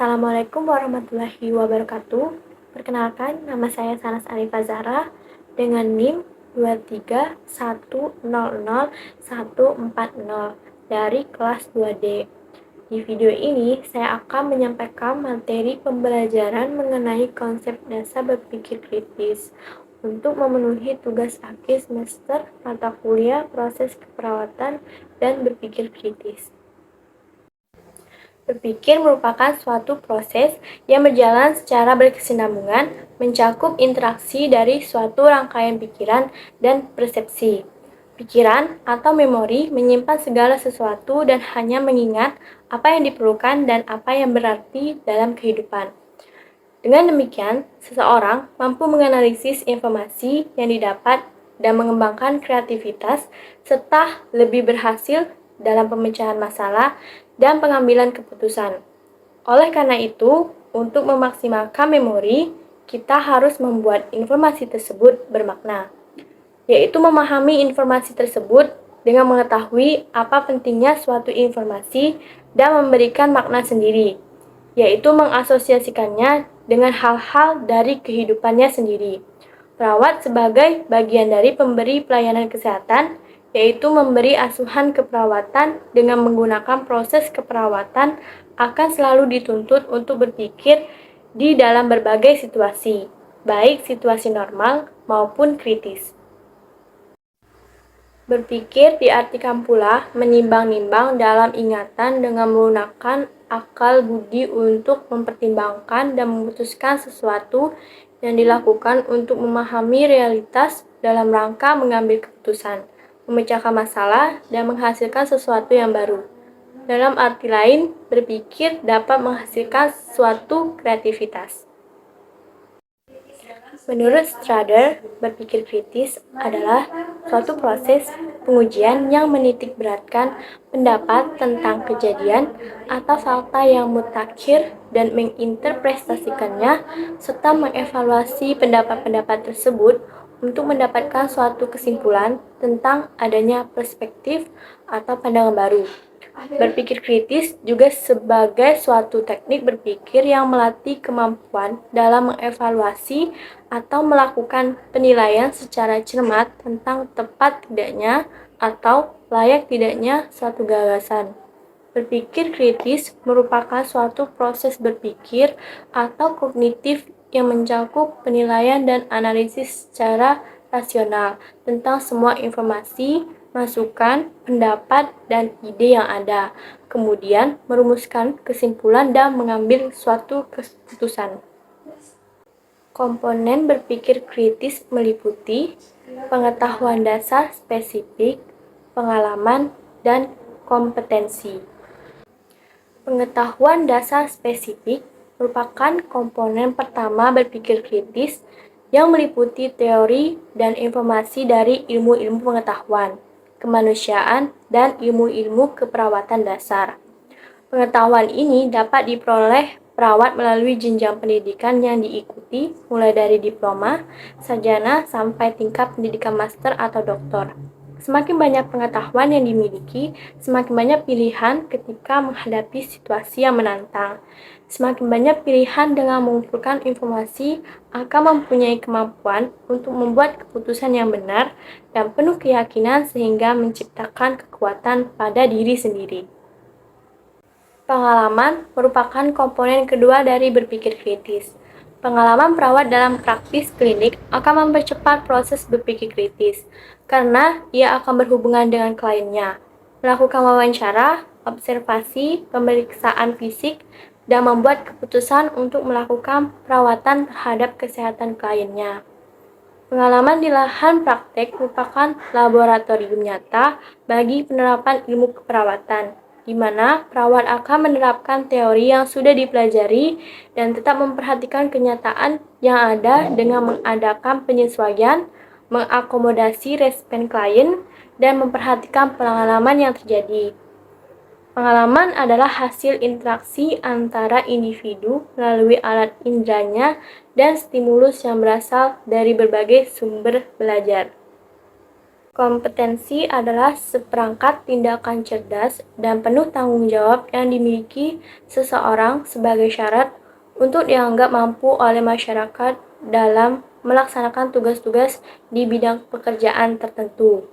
Assalamualaikum warahmatullahi wabarakatuh. Perkenalkan, nama saya Sanas Arifah Zahra dengan NIM 231000140 dari kelas 2D. Di video ini, saya akan menyampaikan materi pembelajaran mengenai konsep dasar berpikir kritis untuk memenuhi tugas akhir semester mata kuliah proses keperawatan dan berpikir kritis. Berpikir merupakan suatu proses yang berjalan secara berkesinambungan, mencakup interaksi dari suatu rangkaian pikiran dan persepsi. Pikiran atau memori menyimpan segala sesuatu dan hanya mengingat apa yang diperlukan dan apa yang berarti dalam kehidupan. Dengan demikian, seseorang mampu menganalisis informasi yang didapat dan mengembangkan kreativitas serta lebih berhasil dalam pemecahan masalah dan pengambilan keputusan. Oleh karena itu, untuk memaksimalkan memori, kita harus membuat informasi tersebut bermakna, yaitu memahami informasi tersebut dengan mengetahui apa pentingnya suatu informasi dan memberikan makna sendiri, yaitu mengasosiasikannya dengan hal-hal dari kehidupannya sendiri. Perawat sebagai bagian dari pemberi pelayanan kesehatan, yaitu memberi asuhan keperawatan dengan menggunakan proses keperawatan akan selalu dituntut untuk berpikir di dalam berbagai situasi, baik situasi normal maupun kritis. Berpikir diartikan pula menimbang-nimbang dalam ingatan dengan menggunakan akal budi untuk mempertimbangkan dan memutuskan sesuatu yang dilakukan untuk memahami realitas dalam rangka mengambil keputusan, memecahkan masalah, dan menghasilkan sesuatu yang baru. Dalam arti lain, berpikir dapat menghasilkan suatu kreativitas. Menurut Strader, berpikir kritis adalah suatu proses pengujian yang menitikberatkan pendapat tentang kejadian atau fakta yang mutakhir dan menginterpretasikannya serta mengevaluasi pendapat-pendapat tersebut untuk mendapatkan suatu kesimpulan tentang adanya perspektif atau pandangan baru. Berpikir kritis juga sebagai suatu teknik berpikir yang melatih kemampuan dalam mengevaluasi atau melakukan penilaian secara cermat tentang tepat tidaknya atau layak tidaknya suatu gagasan. Berpikir kritis merupakan suatu proses berpikir atau kognitif yang mencakup penilaian dan analisis secara rasional tentang semua informasi, masukan, pendapat, dan ide yang ada, kemudian merumuskan kesimpulan dan mengambil suatu keputusan. Komponen berpikir kritis meliputi pengetahuan dasar spesifik, pengalaman, dan kompetensi. Pengetahuan dasar spesifik merupakan komponen pertama berpikir kritis yang meliputi teori dan informasi dari ilmu-ilmu pengetahuan, kemanusiaan, dan ilmu-ilmu keperawatan dasar. Pengetahuan ini dapat diperoleh perawat melalui jenjang pendidikan yang diikuti mulai dari diploma, sarjana, sampai tingkat pendidikan master atau doktor. Semakin banyak pengetahuan yang dimiliki, semakin banyak pilihan ketika menghadapi situasi yang menantang. Semakin banyak pilihan dengan mengumpulkan informasi akan mempunyai kemampuan untuk membuat keputusan yang benar dan penuh keyakinan sehingga menciptakan kekuatan pada diri sendiri. Pengalaman merupakan komponen kedua dari berpikir kritis. Pengalaman perawat dalam praktis klinik akan mempercepat proses berpikir kritis, karena ia akan berhubungan dengan kliennya, melakukan wawancara, observasi, pemeriksaan fisik, dan membuat keputusan untuk melakukan perawatan terhadap kesehatan kliennya. Pengalaman di lahan praktek merupakan laboratorium nyata bagi penerapan ilmu keperawatan, di mana perawat akan menerapkan teori yang sudah dipelajari dan tetap memperhatikan kenyataan yang ada dengan mengadakan penyesuaian, mengakomodasi respon klien, dan memperhatikan pengalaman yang terjadi. Pengalaman adalah hasil interaksi antara individu melalui alat inderanya dan stimulus yang berasal dari berbagai sumber belajar. Kompetensi adalah seperangkat tindakan cerdas dan penuh tanggung jawab yang dimiliki seseorang sebagai syarat untuk dianggap mampu oleh masyarakat dalam melaksanakan tugas-tugas di bidang pekerjaan tertentu.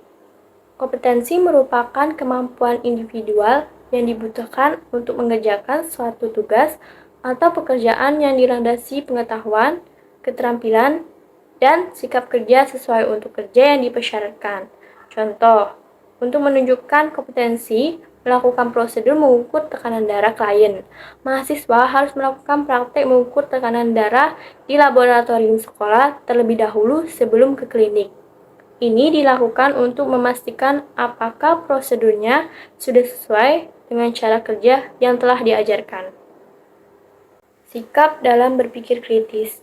Kompetensi merupakan kemampuan individual yang dibutuhkan untuk mengerjakan suatu tugas atau pekerjaan yang dilandasi pengetahuan, keterampilan, dan sikap kerja sesuai untuk kerja yang dipersyaratkan. Contoh, untuk menunjukkan kompetensi melakukan prosedur mengukur tekanan darah klien, mahasiswa harus melakukan praktek mengukur tekanan darah di laboratorium sekolah terlebih dahulu sebelum ke klinik. Ini dilakukan untuk memastikan apakah prosedurnya sudah sesuai dengan cara kerja yang telah diajarkan. Sikap dalam berpikir kritis.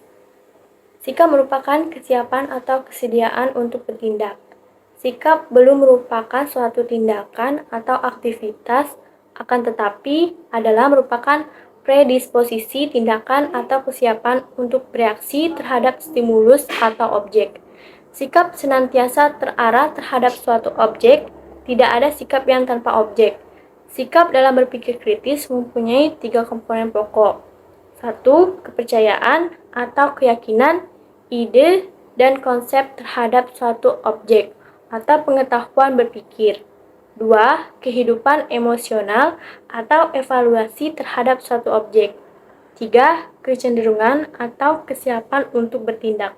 Sikap merupakan kesiapan atau kesediaan untuk bertindak. Sikap belum merupakan suatu tindakan atau aktivitas, akan tetapi adalah merupakan predisposisi tindakan atau kesiapan untuk bereaksi terhadap stimulus atau objek. Sikap senantiasa terarah terhadap suatu objek, tidak ada sikap yang tanpa objek. Sikap dalam berpikir kritis mempunyai 3 komponen pokok. 1. Kepercayaan atau keyakinan, ide, dan konsep terhadap suatu objek atau pengetahuan berpikir. 2. Kehidupan emosional atau evaluasi terhadap suatu objek. 3. Kecenderungan atau kesiapan untuk bertindak.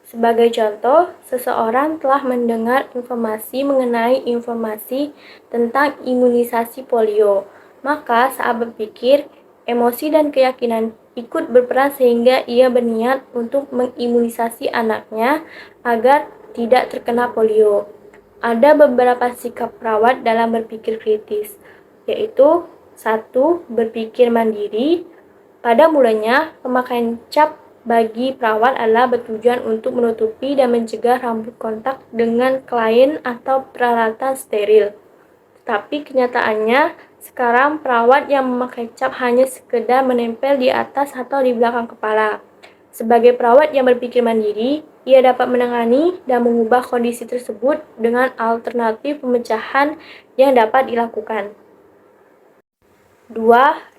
Sebagai contoh, seseorang telah mendengar informasi mengenai informasi tentang imunisasi polio. Maka saat berpikir, emosi dan keyakinan ikut berperan sehingga ia berniat untuk mengimunisasi anaknya agar tidak terkena polio. Ada beberapa sikap perawat dalam berpikir kritis, yaitu 1. Berpikir mandiri. Pada mulanya, pemakaian cap bagi perawat adalah bertujuan untuk menutupi dan mencegah rambut kontak dengan klien atau peralatan steril. Tetapi kenyataannya, sekarang perawat yang memakai cap hanya sekedar menempel di atas atau di belakang kepala. Sebagai perawat yang berpikir mandiri, ia dapat menangani dan mengubah kondisi tersebut dengan alternatif pemecahan yang dapat dilakukan. 2.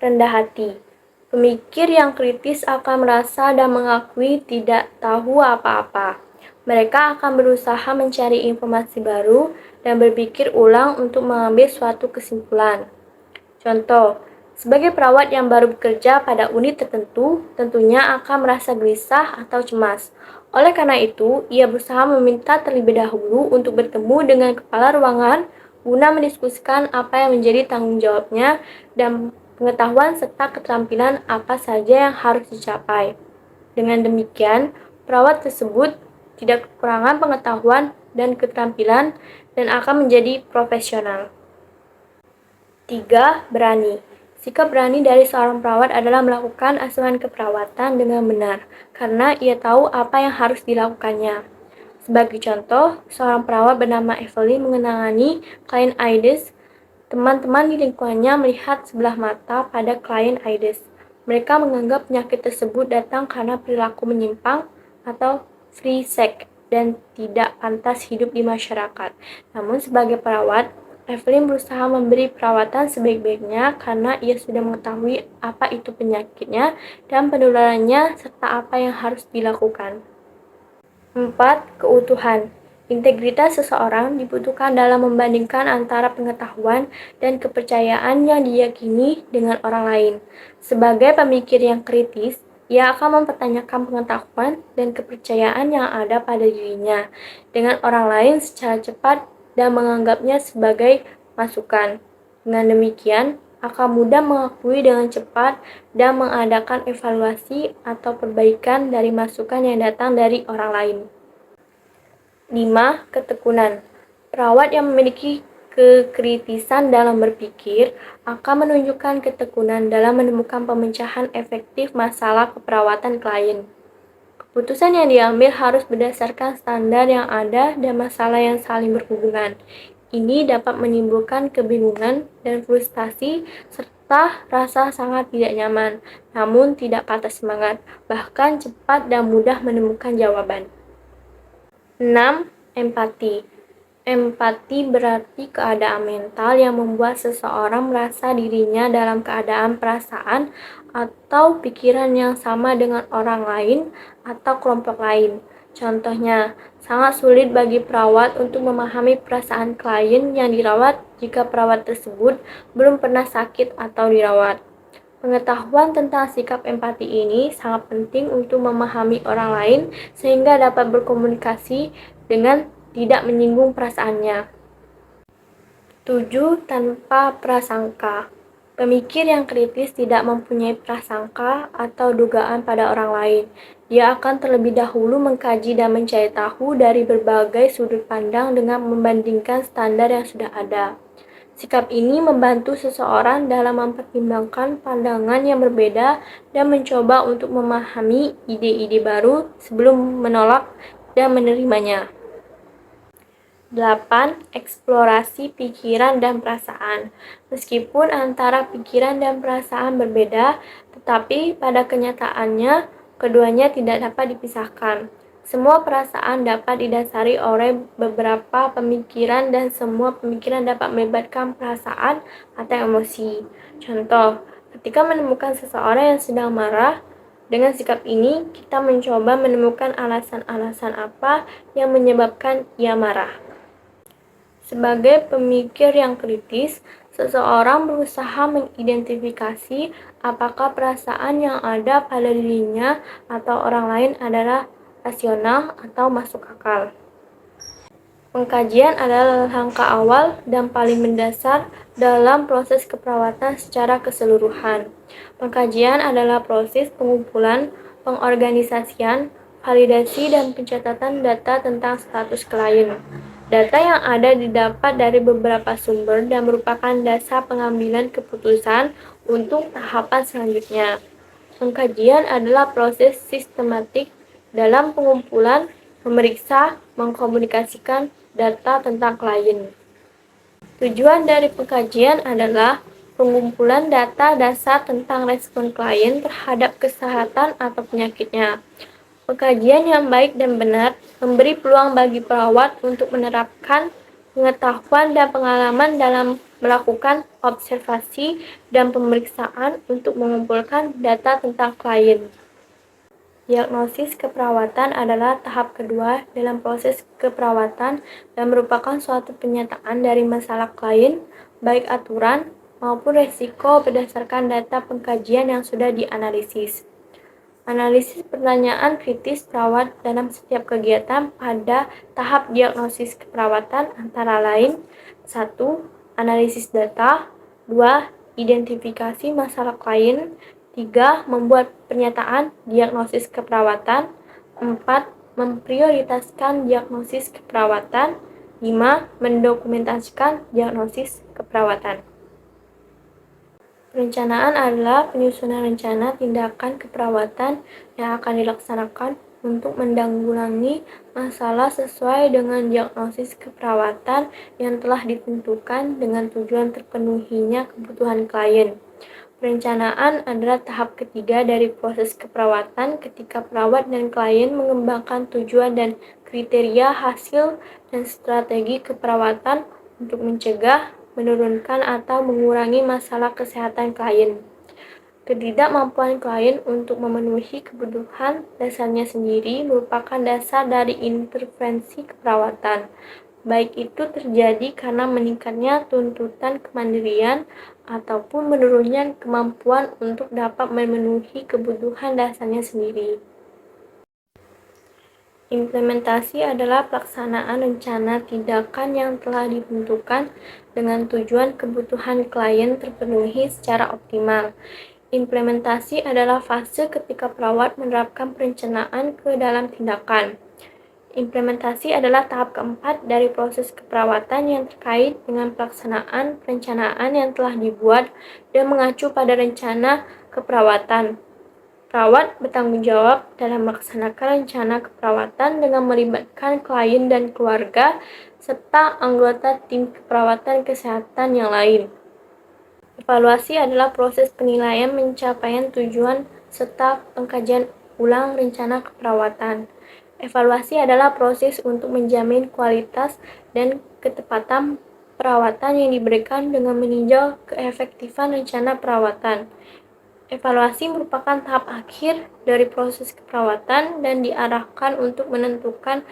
Rendah hati. Pemikir yang kritis akan merasa dan mengakui tidak tahu apa-apa. Mereka akan berusaha mencari informasi baru dan berpikir ulang untuk mengambil suatu kesimpulan. Contoh, sebagai perawat yang baru bekerja pada unit tertentu, tentunya akan merasa gelisah atau cemas. Oleh karena itu, ia berusaha meminta terlebih dahulu untuk bertemu dengan kepala ruangan guna mendiskusikan apa yang menjadi tanggung jawabnya dan pengetahuan serta keterampilan apa saja yang harus dicapai. Dengan demikian, perawat tersebut tidak kekurangan pengetahuan dan keterampilan dan akan menjadi profesional. 3. Berani. Sikap berani dari seorang perawat adalah melakukan asuhan keperawatan dengan benar, karena ia tahu apa yang harus dilakukannya. Sebagai contoh, seorang perawat bernama Evelyn mengenangani klien AIDS. Teman-teman di lingkungannya melihat sebelah mata pada klien AIDS. Mereka menganggap penyakit tersebut datang karena perilaku menyimpang atau free sex dan tidak pantas hidup di masyarakat. Namun sebagai perawat, Evelyn berusaha memberi perawatan sebaik-baiknya karena ia sudah mengetahui apa itu penyakitnya dan penularannya serta apa yang harus dilakukan. 4. Keutuhan. Integritas seseorang dibutuhkan dalam membandingkan antara pengetahuan dan kepercayaan yang diyakini dengan orang lain. Sebagai pemikir yang kritis, ia akan mempertanyakan pengetahuan dan kepercayaan yang ada pada dirinya dengan orang lain secara cepat dan menganggapnya sebagai masukan. Dengan demikian, akan mudah mengakui dengan cepat dan mengadakan evaluasi atau perbaikan dari masukan yang datang dari orang lain. 5. Ketekunan. Perawat yang memiliki kekritisan dalam berpikir akan menunjukkan ketekunan dalam menemukan pemecahan efektif masalah keperawatan klien. Keputusan yang diambil harus berdasarkan standar yang ada dan masalah yang saling berhubungan. Ini dapat menimbulkan kebingungan dan frustasi serta rasa sangat tidak nyaman, namun tidak patah semangat, bahkan cepat dan mudah menemukan jawaban. 6. Empati. Empati berarti keadaan mental yang membuat seseorang merasa dirinya dalam keadaan perasaan atau pikiran yang sama dengan orang lain atau kelompok lain. Contohnya, sangat sulit bagi perawat untuk memahami perasaan klien yang dirawat jika perawat tersebut belum pernah sakit atau dirawat. Pengetahuan tentang sikap empati ini sangat penting untuk memahami orang lain sehingga dapat berkomunikasi dengan tidak menyinggung perasaannya. 7. Tanpa prasangka. Pemikir yang kritis tidak mempunyai prasangka atau dugaan pada orang lain. Dia akan terlebih dahulu mengkaji dan mencari tahu dari berbagai sudut pandang dengan membandingkan standar yang sudah ada. Sikap ini membantu seseorang dalam mempertimbangkan pandangan yang berbeda dan mencoba untuk memahami ide-ide baru sebelum menolak dan menerimanya. 8. Eksplorasi pikiran dan perasaan. Meskipun antara pikiran dan perasaan berbeda, tetapi pada kenyataannya keduanya tidak dapat dipisahkan. Semua perasaan dapat didasari oleh beberapa pemikiran dan semua pemikiran dapat melibatkan perasaan atau emosi. Contoh, ketika menemukan seseorang yang sedang marah, dengan sikap ini kita mencoba menemukan alasan-alasan apa yang menyebabkan ia marah. Sebagai pemikir yang kritis, seseorang berusaha mengidentifikasi apakah perasaan yang ada pada dirinya atau orang lain adalah rasional atau masuk akal. Pengkajian adalah langkah awal dan paling mendasar dalam proses keperawatan secara keseluruhan. Pengkajian adalah proses pengumpulan, pengorganisasian, validasi, dan pencatatan data tentang status klien. Data yang ada didapat dari beberapa sumber dan merupakan dasar pengambilan keputusan untuk tahapan selanjutnya. Pengkajian adalah proses sistematik dalam pengumpulan, memeriksa, mengkomunikasikan data tentang klien. Tujuan dari pengkajian adalah pengumpulan data dasar tentang respon klien terhadap kesehatan atau penyakitnya. Pengkajian yang baik dan benar memberi peluang bagi perawat untuk menerapkan pengetahuan dan pengalaman dalam melakukan observasi dan pemeriksaan untuk mengumpulkan data tentang klien. Diagnosis keperawatan adalah tahap kedua dalam proses keperawatan dan merupakan suatu penyataan dari masalah klien, baik aturan maupun risiko berdasarkan data pengkajian yang sudah dianalisis. Analisis pertanyaan kritis perawat dalam setiap kegiatan pada tahap diagnosis keperawatan antara lain 1. Analisis data 2. Identifikasi masalah klien 3. Membuat pernyataan diagnosis keperawatan 4. Memprioritaskan diagnosis keperawatan 5. Mendokumentasikan diagnosis keperawatan. Perencanaan adalah penyusunan rencana tindakan keperawatan yang akan dilaksanakan untuk menanggulangi masalah sesuai dengan diagnosis keperawatan yang telah ditentukan dengan tujuan terpenuhinya kebutuhan klien. Perencanaan adalah tahap ketiga dari proses keperawatan ketika perawat dan klien mengembangkan tujuan dan kriteria hasil dan strategi keperawatan untuk mencegah, menurunkan atau mengurangi masalah kesehatan klien. Ketidakmampuan klien untuk memenuhi kebutuhan dasarnya sendiri merupakan dasar dari intervensi keperawatan, baik itu terjadi karena meningkatnya tuntutan kemandirian ataupun menurunnya kemampuan untuk dapat memenuhi kebutuhan dasarnya sendiri. Implementasi adalah pelaksanaan rencana tindakan yang telah ditentukan dengan tujuan kebutuhan klien terpenuhi secara optimal. Implementasi adalah fase ketika perawat menerapkan perencanaan ke dalam tindakan. Implementasi adalah tahap keempat dari proses keperawatan yang terkait dengan pelaksanaan perencanaan yang telah dibuat dan mengacu pada rencana keperawatan. Perawat bertanggung jawab dalam melaksanakan rencana keperawatan dengan melibatkan klien dan keluarga, serta anggota tim keperawatan kesehatan yang lain. Evaluasi adalah proses penilaian pencapaian tujuan serta pengkajian ulang rencana keperawatan. Evaluasi adalah proses untuk menjamin kualitas dan ketepatan perawatan yang diberikan dengan meninjau keefektifan rencana perawatan. Evaluasi merupakan tahap akhir dari proses keperawatan dan diarahkan untuk menentukan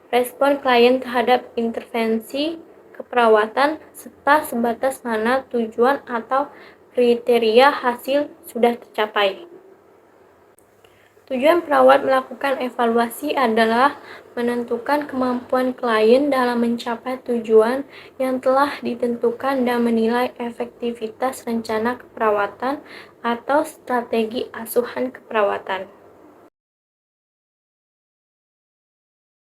respon klien terhadap intervensi keperawatan serta sebatas mana tujuan atau kriteria hasil sudah tercapai. Tujuan perawat melakukan evaluasi adalah menentukan kemampuan klien dalam mencapai tujuan yang telah ditentukan dan menilai efektivitas rencana keperawatan atau strategi asuhan keperawatan.